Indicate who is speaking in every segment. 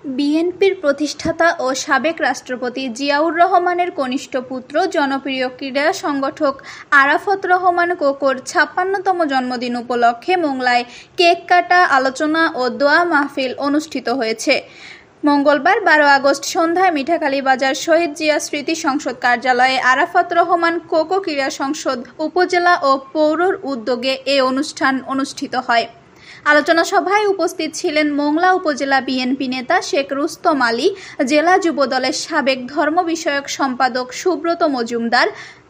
Speaker 1: বিএনপির প্রতিষ্ঠাতা ও সাবেক রাষ্ট্রপতি জিয়াউর রহমানের কনিষ্ঠ পুত্র জনপ্রিয় ক্রীড়া সংগঠক আরাফাত রহমান কোকোর ৫৬তম জন্মদিন উপলক্ষে মোংলায় কেক কাটা, আলোচনা ও দোয়া মাহফিল অনুষ্ঠিত হয়েছে। মঙ্গলবার ১২ আগস্ট সন্ধ্যায় মিঠাখালী বাজার শহীদ জিয়া স্মৃতি সংসদ কার্যালয়ে আরাফাত রহমান কোকো ক্রীড়া সংসদ উপজেলা ও পৌরর উদ্যোগে এ অনুষ্ঠান অনুষ্ঠিত হয়। আলোচনা সভায় উপস্থিত ছিলেন মোংলা উপজেলা বিএনপি নেতা শেখ রুস্তম আলী, জেলা যুবদলের সাবেক ধর্ম বিষয়ক সম্পাদক সুব্রত মজুমদার,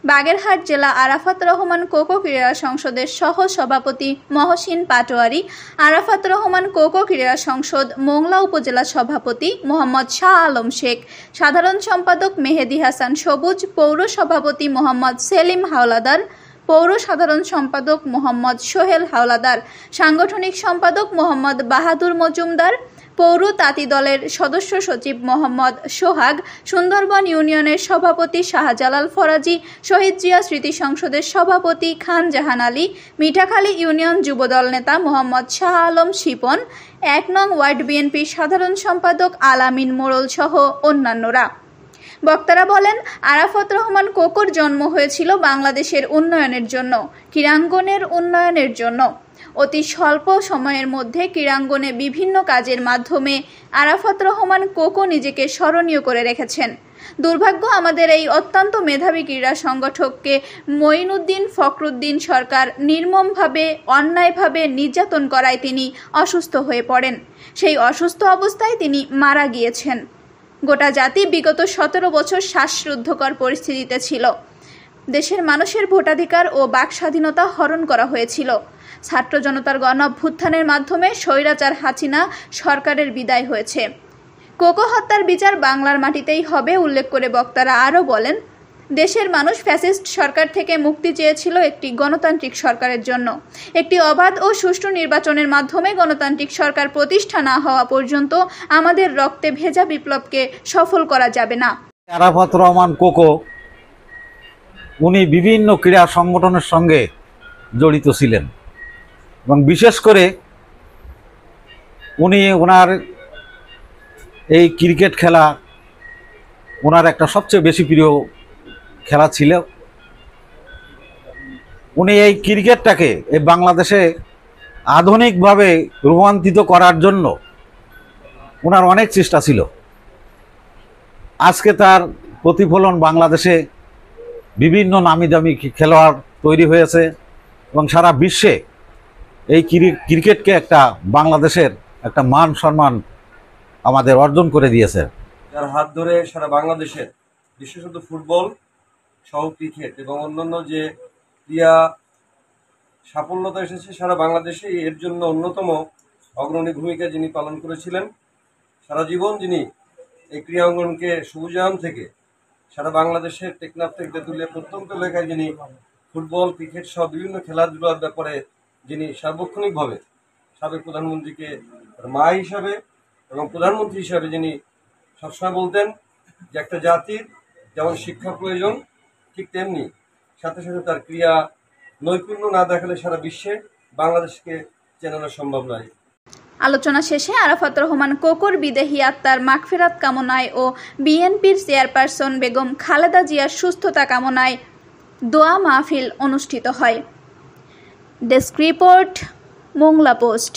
Speaker 1: বাগেরহাট জেলা আরাফাত রহমান কোকো ক্রীড়া সংসদের সহ সভাপতি মহসিন পাটোয়ারি, আরাফাত রহমান কোকো ক্রীড়া সংসদ মোংলা উপজেলা সভাপতি মোহাম্মদ শাহ আলম শেখ, সাধারণ সম্পাদক মেহেদি হাসান সবুজ, পৌর সভাপতি মোহাম্মদ সেলিম হাওলাদার, পৌর সাধারণ সম্পাদক মোহাম্মদ সোহেল হাওলাদার, সাংগঠনিক সম্পাদক মোহাম্মদ বাহাদুর মজুমদার, পৌর তাঁতি দলের সদস্য সচিব মোহাম্মদ সোহাগ, সুন্দরবন ইউনিয়নের সভাপতি শাহজালাল ফরাজি, শহীদ জিয়া স্মৃতি সংসদের সভাপতি খান জাহান আলী, মিঠাখালী ইউনিয়ন যুবদল নেতা মোহাম্মদ শাহ আলম শিপন, ১ নং ওয়ার্ড বিএনপির সাধারণ সম্পাদক আলামিন মোড়ল সহ অন্যান্যরা। বক্তারা বলেন, আরাফাত রহমান কোকোর জন্ম হয়েছিল বাংলাদেশের উন্নয়নের জন্য, ক্রীড়াঙ্গনের উন্নয়নের জন্য। অতি স্বল্প সময়ের মধ্যে ক্রীড়াঙ্গনে বিভিন্ন কাজের মাধ্যমে আরাফাত রহমান কোকো নিজেকে স্মরণীয় করে রেখেছেন। দুর্ভাগ্য, আমাদের এই অত্যন্ত মেধাবী ক্রীড়া সংগঠককে মঈনুদ্দিন ফখরুদ্দিন সরকার নির্মমভাবে, অন্যায়ভাবে নির্যাতন করায় তিনি অসুস্থ হয়ে পড়েন। সেই অসুস্থ অবস্থায় তিনি মারা গিয়েছেন। গোটা জাতি বিগত ১৭ বছর শ্বাসরুদ্ধকর পরিস্থিতিতে ছিল। দেশের মানুষের ভোটাধিকার ও বাক স্বাধীনতা হরণ করা হয়েছিল। ছাত্র জনতার গণঅভ্যুত্থানের মাধ্যমে স্বৈরাচার হাসিনা সরকারের বিদায় হয়েছে। কোকো হত্যার বিচার বাংলার মাটিতেই হবে উল্লেখ করে বক্তারা আরও বলেন, দেশের মানুষ ফ্যাসিস্ট সরকার থেকে মুক্তি চেয়েছিল একটি গণতান্ত্রিক সরকারের জন্য। একটি অবাধ ও সুষ্ঠু নির্বাচনের মাধ্যমে গণতান্ত্রিক সরকার প্রতিষ্ঠা না হওয়া পর্যন্ত আমাদের রক্তে ভেজা বিপ্লবকে সফল করা যাবে না।
Speaker 2: আরাফাত রহমান কোকো উনি বিভিন্ন ক্রীড়া সংগঠনের সঙ্গে জড়িত ছিলেন এবং বিশেষ করে উনি ওনার এই ক্রিকেট খেলা ওনার একটা সবচেয়ে বেশি প্রিয় খেলা ছিল। উনি এই ক্রিকেটটাকে এই বাংলাদেশে আধুনিকভাবে রূপান্তরিত করার জন্য ওনার অনেক চেষ্টা ছিল। আজকে তার প্রতিফলন বাংলাদেশে বিভিন্ন নামি দামি খেলোয়াড় তৈরি হয়েছে এবং সারা বিশ্বে এই ক্রিকেটকে একটা বাংলাদেশের একটা মান সম্মান আমাদের অর্জন করে দিয়েছে।
Speaker 3: যার হাত ধরে সারা বাংলাদেশের বিশেষত ফুটবল সহ ক্রিকেট এবং অন্যান্য যে ক্রীড়া সাফল্যতা এসেছে সারা বাংলাদেশে, এর জন্য অন্যতম অগ্রণী ভূমিকা যিনি পালন করেছিলেন। সারা জীবন যিনি এই ক্রীড়া অঙ্গনকে সবুজায়ন থেকে সারা বাংলাদেশের টেকনাফ থেকে তেঁতুলিয়া প্রত্যন্ত এলাকায় যিনি ফুটবল, ক্রিকেট সহ বিভিন্ন খেলাধুলার ব্যাপারে যিনি সার্বক্ষণিকভাবে সাবেক প্রধানমন্ত্রীকে মা হিসাবে এবং প্রধানমন্ত্রী হিসাবে যিনি সবসময় বলতেন যে একটা জাতির যেমন শিক্ষা প্রয়োজন, ঠিক তেমনি সাথে সাথে তার ক্রীড়া নৈপুণ্য না দেখালে সারা বিশ্বে বাংলাদেশকে চেনানো সম্ভব নয়।
Speaker 1: আলোচনা শেষে আরাফাত রহমান কোকোর বিদেহী আত্মার মাগফিরাত কামনায় ও বিএনপির চেয়ারপারসন বেগম খালেদা জিয়ার সুস্থতা কামনায় দোয়া মাহফিল অনুষ্ঠিত হয়। Desk report, Mongla post.